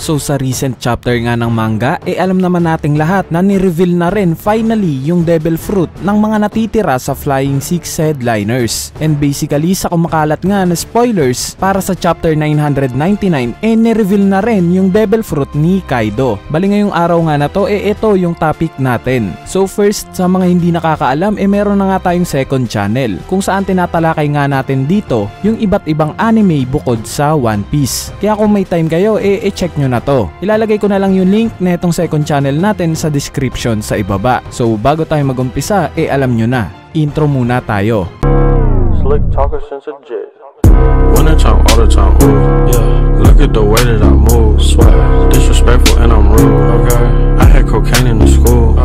So sa recent chapter nga ng manga, alam naman nating lahat na ni-reveal na rin finally yung devil fruit ng mga natitira sa Flying Six headliners. And basically sa kumakalat nga na spoilers para sa chapter 999, ni-reveal na rin yung devil fruit ni Kaido. Bali ngayong araw nga na to, ito yung topic natin. So first, sa mga hindi nakakaalam, meron na nga tayong second channel kung saan tinatalakay nga natin dito yung iba't ibang anime bukod sa One Piece. Kaya kung may time kayo, check nyo na to. Ilalagay ko na lang yung link na itong second channel natin sa description sa ibaba. So bago tayo mag-umpisa, alam nyo na, intro muna tayo. Slick talker since a jet. Wanna talk all the time, ooh, yeah. Look at the way that I move, swag, disrespectful and I'm rude, okay. I had cocaine in the school.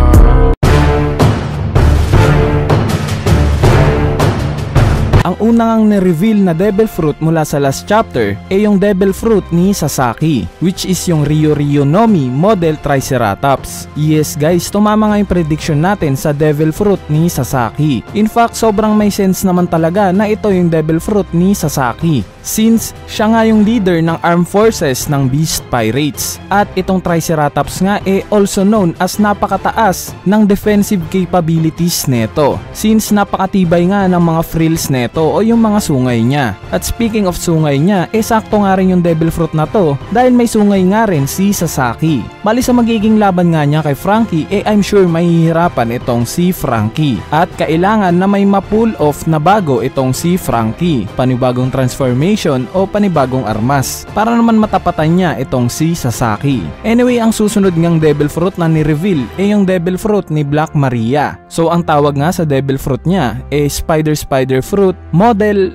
Ang unang na-reveal na devil fruit mula sa last chapter yung devil fruit ni Sasaki, which is yung Ryo Nomi model Triceratops. Yes guys, tumama nga yung prediction natin sa devil fruit ni Sasaki. In fact, sobrang may sense naman talaga na ito yung devil fruit ni Sasaki, since siya nga yung leader ng armed forces ng Beast Pirates. At itong Triceratops nga also known as napakataas ng defensive capabilities neto, since napakatibay nga ng mga frills neto o yung mga sungay niya. At speaking of sungay niya, sakto nga rin yung devil fruit na to dahil may sungay nga rin si Sasaki. Bali sa magiging laban nga niya kay Franky, I'm sure mahihirapan itong si Franky. At kailangan na may ma-pull off na bago itong si Franky, panibagong transformation o panibagong armas, para naman matapatan niya itong si Sasaki. Anyway, ang susunod ngang devil fruit na ni-reveal yung devil fruit ni Black Maria. So ang tawag nga sa devil fruit niya Spider Fruit model,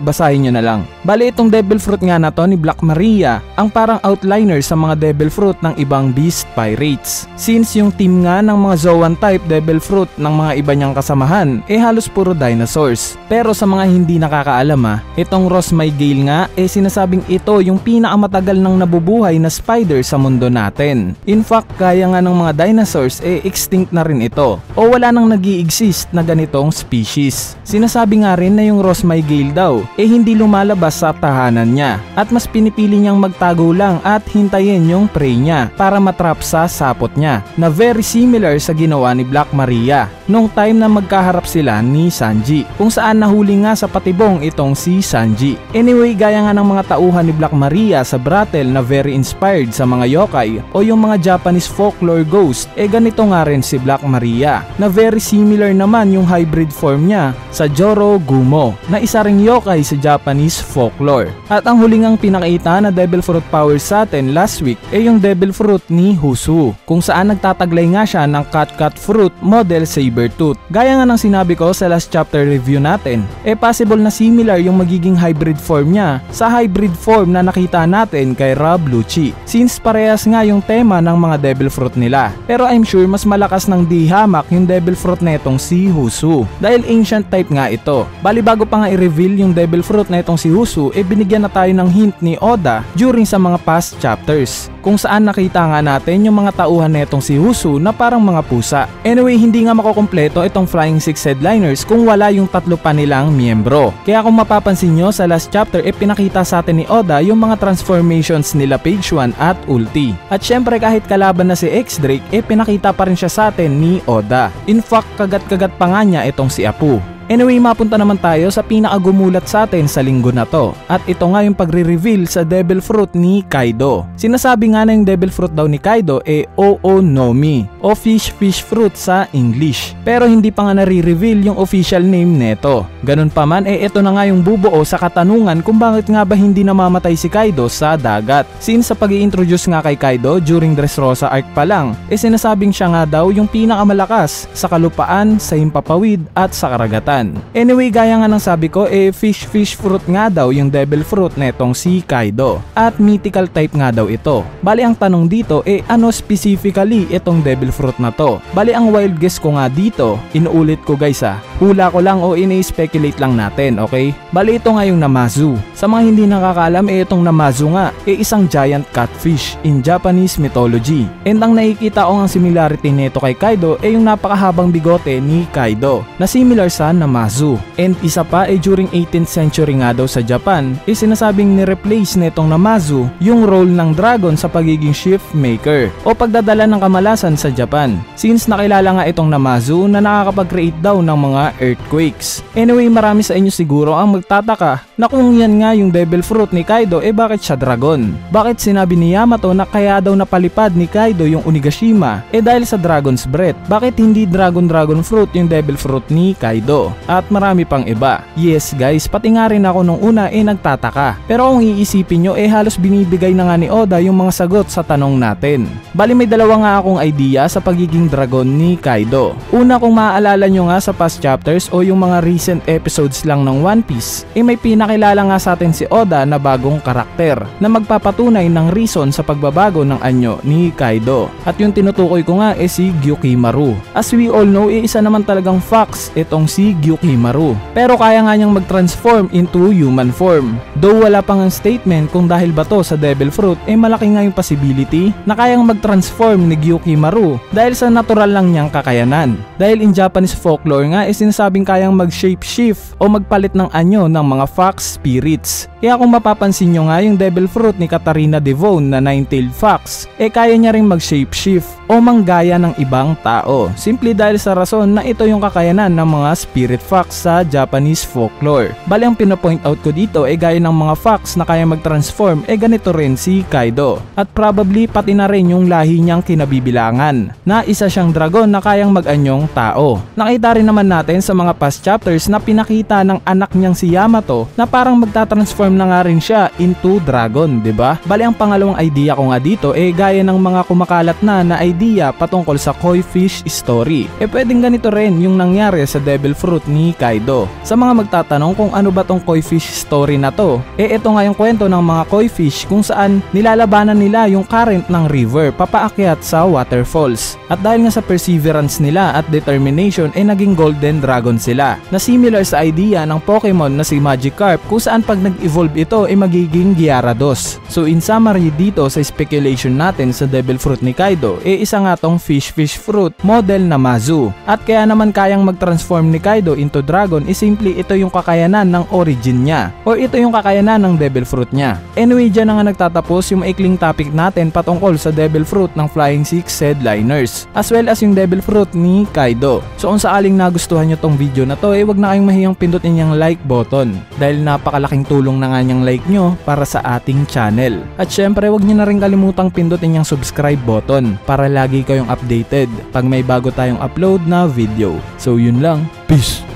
basahin nyo na lang. Bali itong devil fruit nga na to ni Black Maria ang parang outliner sa mga devil fruit ng ibang Beast Pirates, since yung team nga ng mga Zoan type devil fruit ng mga iba niyang kasamahan halos puro dinosaurs. Pero sa mga hindi nakakaalam itong Ross Mygale nga sinasabing ito yung pinakamatagal nang nabubuhay na spider sa mundo natin. In fact, kaya nga ng mga dinosaurs extinct na rin ito o wala nang nag-i-exist na ganitong species. Sinasabi nga rin na yung Ross Mygale daw hindi lumalabas sa tahanan niya at mas pinipili niyang magtago lang at hintayin yung prey niya para matrap sa sapot niya, na very similar sa ginawa ni Black Maria nung time na magkaharap sila ni Sanji, kung saan nahuli nga sa patibong itong si Sanji. Anyway, gaya nga ng mga tauhan ni Black Maria sa Brattle na very inspired sa mga yokai o yung mga Japanese folklore ghost, ganito nga rin si Black Maria, na very similar naman yung hybrid form niya sa Joro Gumo, na isa ring yokai sa Japanese folklore. At ang huling ang pinakita na devil fruit power sa atin last week yung devil fruit ni Husu, kung saan nagtataglay nga siya ng cat fruit model Sabertooth. Gaya nga ng sinabi ko sa last chapter review natin, possible na similar yung magiging hybrid form niya sa hybrid form na nakita natin kay Rob Lucci, since parehas nga yung tema ng mga devil fruit nila. Pero I'm sure mas malakas ng dihamak yung devil fruit netong si Husu dahil ancient type nga ito. Bali bago pa nga i-reveal yung devil fruit na itong si Husu, binigyan na tayo ng hint ni Oda during sa mga past chapters, kung saan nakita nga natin yung mga tauhan na itong si Husu na parang mga pusa. Anyway, hindi nga makukumpleto itong Flying Six headliners kung wala yung tatlo pa nilang miyembro. Kaya kung mapapansin nyo sa last chapter, pinakita sa atin ni Oda yung mga transformations nila Page 1 at Ulti. At syempre kahit kalaban na si X-Drake, pinakita pa rin siya sa atin ni Oda. In fact, kagat-kagat pa nga niya itong si Apu. Anyway, mapunta naman tayo sa pinakagumulat sa atin sa linggo na to. At ito nga yung pagre-reveal sa devil fruit ni Kaido. Sinasabi nga na yung devil fruit daw ni Kaido Oonomi o fish fruit sa English. Pero hindi pa nga nare-reveal yung official name neto. Ganun pa man, ito na nga yung bubuo sa katanungan kung bakit nga ba hindi namamatay si Kaido sa dagat. Since sa pag-i-introduce nga kay Kaido during Dressrosa arc pa lang, sinasabing siya nga daw yung pinakamalakas sa kalupaan, sa himpapawid at sa karagatan. Anyway, gaya nga ng sabi ko, fish fruit nga daw yung devil fruit netong si Kaido. At mythical type nga daw ito. Bali ang tanong dito, ano specifically itong devil fruit na to? Bali ang wild guess ko nga dito, inuulit ko guys hula ko lang o ini-speculate lang natin, okay? Bali ito nga yung Namazu. Sa mga hindi nakakaalam, itong Namazu nga, isang giant catfish in Japanese mythology. And ang nakikita ko ang similarity nito kay Kaido, yung napakahabang bigote ni Kaido, na similar sa Namazu. And isa pa during 18th century nga daw sa Japan sinasabing ni-replace nitong Namazu yung role ng dragon sa pagiging shift maker o pagdadala ng kamalasan sa Japan, since nakilala nga itong Namazu na nakakapag-create daw ng mga earthquakes. Anyway, marami sa inyo siguro ang magtataka na kung yan nga yung devil fruit ni Kaido, bakit siya dragon? Bakit sinabi ni Yamato na kaya daw napalipad ni Kaido yung Onigashima dahil sa dragon's breath? Bakit hindi dragon fruit yung devil fruit ni Kaido? At marami pang iba. Yes guys, pati nga rin ako nung una nagtataka. Pero kung iisipin nyo halos binibigay na nga ni Oda yung mga sagot sa tanong natin. Bali may dalawa nga akong idea sa pagiging dragon ni Kaido. Una, kung maaalala nyo nga sa past chapters o yung mga recent episodes lang ng One Piece, may pinakilala nga sa atin si Oda na bagong karakter na magpapatunay ng reason sa pagbabago ng anyo ni Kaido. At yung tinutukoy ko nga si Gyukimaru. As we all know, isa naman talagang fox itong si Gyukimaru. Pero kaya nga niyang mag-transform into human form. Though wala pang ang statement kung dahil ba to sa devil fruit, malaki nga yung possibility na kayang mag-transform ni Gyukimaru dahil sa natural lang niyang kakayanan. Dahil in Japanese folklore nga sinasabing kayang mag-shapeshift o magpalit ng anyo ng mga fox spirits. Kaya kung mapapansin nyo nga yung devil fruit ni Katarina Devon na 9-tailed fox, kaya niya ring mag-shapeshift o manggaya ng ibang tao. Simple dahil sa rason na ito yung kakayanan ng mga spirit fox sa Japanese folklore. Bali ang pinapoint out ko dito gaya ng mga fox na kaya mag-transform ganito rin si Kaido. At probably pati na rin yung lahi niyang kinabibilangan na isa siyang dragon na kayang mag-anyong tao. Nakita rin naman natin sa mga past chapters na pinakita ng anak niyang si Yamato na parang magta-transform na nga rin siya into dragon, diba? Bali ang pangalawang idea ko nga dito gaya ng mga kumakalat na idea patungkol sa koi fish story. Pwedeng ganito rin yung nangyari sa devil fruit ni Kaido. Sa mga magtatanong kung ano ba tong koi fish story na to, ito nga yung kwento ng mga koi fish kung saan nilalabanan nila yung current ng river papaakyat sa waterfalls. At dahil nga sa perseverance nila at determination naging golden dragon sila, na similar sa idea ng Pokemon na si Magikarp kung saan pag nag-evolve ito magiging Gyarados. So in summary dito sa speculation natin sa devil fruit ni Kaido, isa nga tong fish fruit model Namazu. At kaya naman kayang mag-transform ni Kaido into dragon simply ito yung kakayanan ng origin niya or ito yung kakayanan ng devil fruit niya. Anyway, dyan na nga nagtatapos yung maikling topic natin patungkol sa devil fruit ng Flying Six Headliners as well as yung devil fruit ni Kaido. So kung sakaling nagustuhan nyo tong video na to, wag na kayong mahiyang pindutin yung like button dahil napakalaking tulong na nga niyang like nyo para sa ating channel. At syempre wag nyo na rin kalimutang pindutin yung subscribe button para lagi kayong updated pag may bago tayong upload na video. So yun lang, peace!